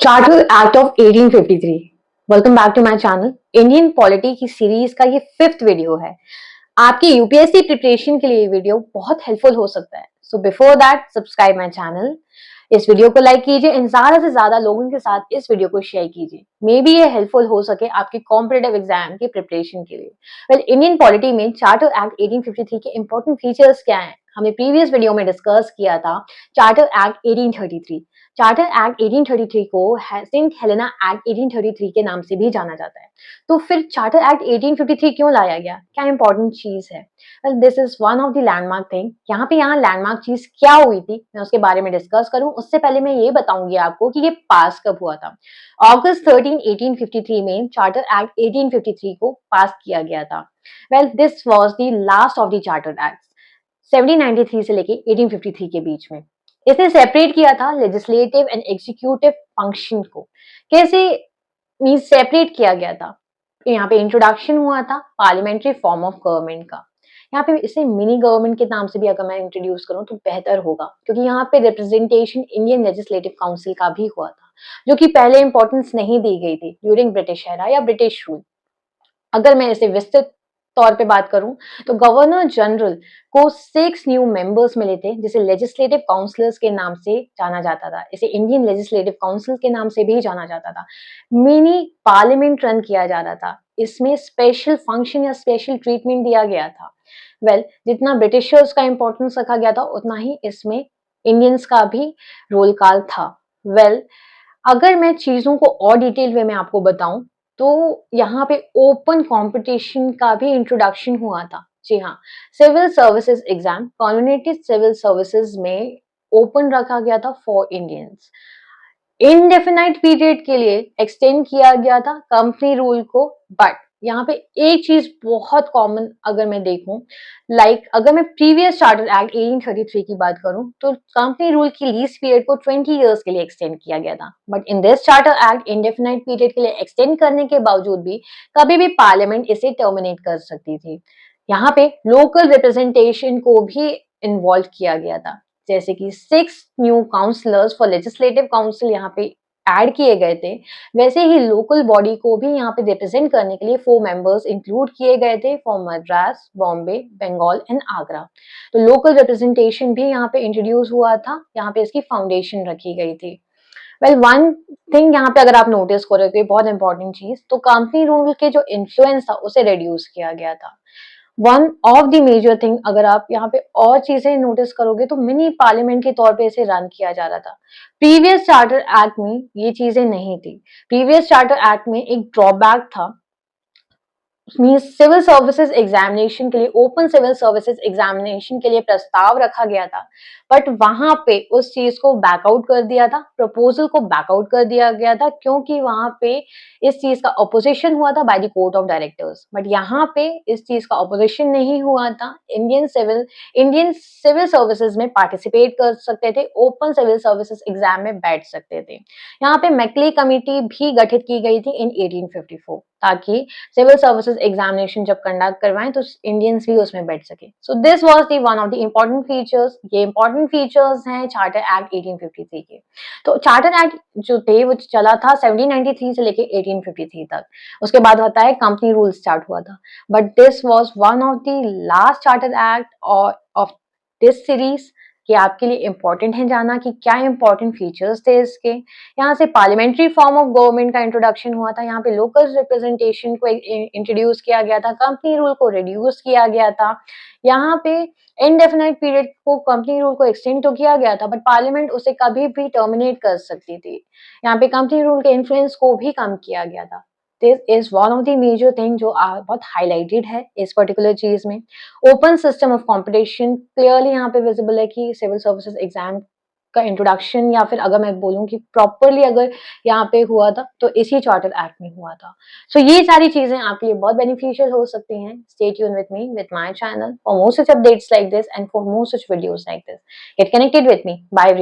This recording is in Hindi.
Charter act of 1853। Welcome back to my channel. Indian polity की सीरीज का ये 5th वीडियो है। आपकी यूपीएससी प्रिपरेशन के लिए ये वीडियो बहुत हेल्पफुल हो सकता है। So before that subscribe my channel, इस वीडियो को लाइक कीजिए एंड ज्यादा से ज्यादा लोगों के साथ इस वीडियो को शेयर कीजिए। मे बी ये हेल्पफुल हो सके आपके कॉम्पिटेटिव एग्जाम की प्रिपरेशन के लिए। वेल, इंडियन पॉलिटी में चार्टर एक्ट 1853 के इंपॉर्टेंट फीचर्स क्या हैं? हमने प्रीवियस वीडियो में डिस्कस किया था चार्टर एक्ट 1833। चार्टर एक्ट 1833 को सेंट हेलेना एक्ट 1833 के नाम से भी जाना जाता है। तो फिर चार्टर एक्ट 1853 क्यों लाया गया? क्या इंपॉर्टेंट चीज है? Well, this is one of the landmark thing. यहाँ लैंडमार्क चीज क्या हुई थी, मैं उसके बारे में डिस्कस करूं उससे पहले मैं ये बताऊंगी आपको कि ये पास कब हुआ था। अगस्त 13 1853 में चार्टर एक्ट 1853 को पास किया गया था। Well, this was the last of the charter act 1793 से लेके 1853 के बीच में। इसने सेपरेट किया था लेजिस्लेटिव एंड एग्जीक्यूटिव फंक्शन को। कैसे मींस सेपरेट किया गया था? यहाँ पे इंट्रोडक्शन हुआ था पार्लियामेंट्री फॉर्म ऑफ गवर्नमेंट का। यहाँ पे इसे मिनी गवर्नमेंट के नाम से भी अगर मैं इंट्रोड्यूस करूँ तो बेहतर होगा, क्योंकि यहाँ पे रिप्रेजेंटेशन इंडियन लेजिस्लेटिव काउंसिल का भी हुआ था, जो कि पहले इंपॉर्टेंस नहीं दी गई थी ड्यूरिंग ब्रिटिश एरा या ब्रिटिश रूल। अगर मैं इसे विस्तृत तौर पे बात करूं तो गवर्नर जनरल को 6 न्यू मेंबर्स मिले थे, जिसे लेजिस्लेटिव काउंसिलर्स के नाम से जाना जाता था। इसे इंडियन लेजिस्लेटिव काउंसिल के नाम से भी जाना जाता था। मिनी पार्लियामेंट रन किया जा रहा था। इसमें स्पेशल फंक्शन या स्पेशल ट्रीटमेंट दिया गया था। वेल, जितना ब्रिटिशर्स का इंपॉर्टेंस रखा गया था उतना ही इसमें इंडियंस का भी रोल काल था। वेल, अगर मैं चीजों को और डिटेल वे में आपको बताऊं तो यहाँ पे ओपन कंपटीशन का भी इंट्रोडक्शन हुआ था। जी हाँ, civil services exam community civil services में ओपन रखा गया था फॉर इंडियंस। इनडेफिनाइट पीरियड के लिए एक्सटेंड किया गया था कंपनी रूल को। बट यहाँ पे एक चीज बहुत कॉमन अगर मैं देखूं, अगर मैं प्रीवियस चार्टर एक्ट 1833 की बात करूं तो कंपनी रूल की लीज पीरियड को 20 इयर्स के लिए एक्सटेंड किया गया था। But in this charter act indefinite period के लिए एक्सटेंड करने के बावजूद भी कभी भी पार्लियामेंट इसे टर्मिनेट कर सकती थी। यहाँ पे लोकल रिप्रेजेंटेशन को भी इन्वॉल्व किया गया था, जैसे कि 6 new councillors for legislative council यहाँ पे ऐड किए गए थे। वैसे ही लोकल बॉडी को भी यहाँ पे रिप्रेजेंट करने के लिए 4 मेंबर्स इंक्लूड किए गए थे फॉर मद्रास, बॉम्बे, बंगाल एंड आगरा। तो लोकल रिप्रेजेंटेशन भी यहाँ पे इंट्रोड्यूस हुआ था, यहाँ पे इसकी फाउंडेशन रखी गई थी। वेल, वन थिंग यहाँ पे अगर आप नोटिस करोगे, बहुत इंपॉर्टेंट चीज, तो कंपनी रूल के जो इन्फ्लुएंस था उसे रिड्यूस किया गया था। One of the major thing अगर आप यहाँ पे और चीजें नोटिस करोगे तो मिनी पार्लियामेंट के तौर पे इसे रन किया जा रहा था। प्रीवियस चार्टर एक्ट में ये चीजें नहीं थी। प्रीवियस चार्टर एक्ट में एक ड्रॉबैक था, मीन्स सिविल सर्विसेज एग्जामिनेशन के लिए, ओपन सिविल सर्विसेज एग्जामिनेशन के लिए प्रस्ताव रखा गया था, बट वहां पे उस चीज को बैकआउट कर दिया था, प्रपोजल को बैकआउट कर दिया गया था, क्योंकि वहां पे इस चीज का ऑपोजिशन हुआ था by the court of directors. But यहाँ पे इस चीज का ऑपोजिशन नहीं हुआ था। इंडियन सिविल सर्विसेज में पार्टिसिपेट कर सकते थे, ओपन सिविल सर्विसेज एग्जाम में बैठ सकते थे। यहाँ पे मैकले कमिटी भी गठित की गई थी इन 1854, ताकि सिविल सर्विसेज एग्जामिनेशन जब कंडक्ट करवाएं तो इंडियंस भी उसमें बैठ सके। So this was the one of the important features. ये इम्पोर्टेंट फीचर्स हैं चार्टर एक्ट 1853 के। तो चार्टर एक्ट जो थे वो चला था 1793 से लेके 1853 तक। उसके बाद होता है कंपनी रूल स्टार्ट हुआ था। But this was one of the last charter act of this series कि आपके लिए इंपॉर्टेंट है जाना कि क्या इंपॉर्टेंट फीचर्स थे इसके। यहाँ से पार्लियामेंट्री फॉर्म ऑफ गवर्नमेंट का इंट्रोडक्शन हुआ था, यहाँ पे लोकल रिप्रेजेंटेशन को इंट्रोड्यूस किया गया था, कंपनी रूल को रिड्यूस किया गया था। यहाँ पे इनडेफिनाइट पीरियड को कंपनी रूल को एक्सटेंड तो किया गया था, बट पार्लियामेंट उसे कभी भी टर्मिनेट कर सकती थी। यहाँ पे कंपनी रूल के इन्फ्लुएंस को भी कम किया गया था। This is one of the major thing जो बहुत हाईलाइटेड है इस पर्टिकुलर चीज में। Open system of competition clearly यहाँ पे विजिबल है कि सिविल सर्विसेज एग्जाम का इंट्रोडक्शन, या फिर अगर मैं बोलूं कि प्रॉपरली अगर यहाँ पे हुआ था तो इसी चार्टर एक्ट में हुआ था। सो ये सारी चीजें आपके लिए बहुत बेनिफिशियल हो सकती हैं। Stay tune with me with my channel for more such updates like this and for more such videos like this. Get connected with me. Bye.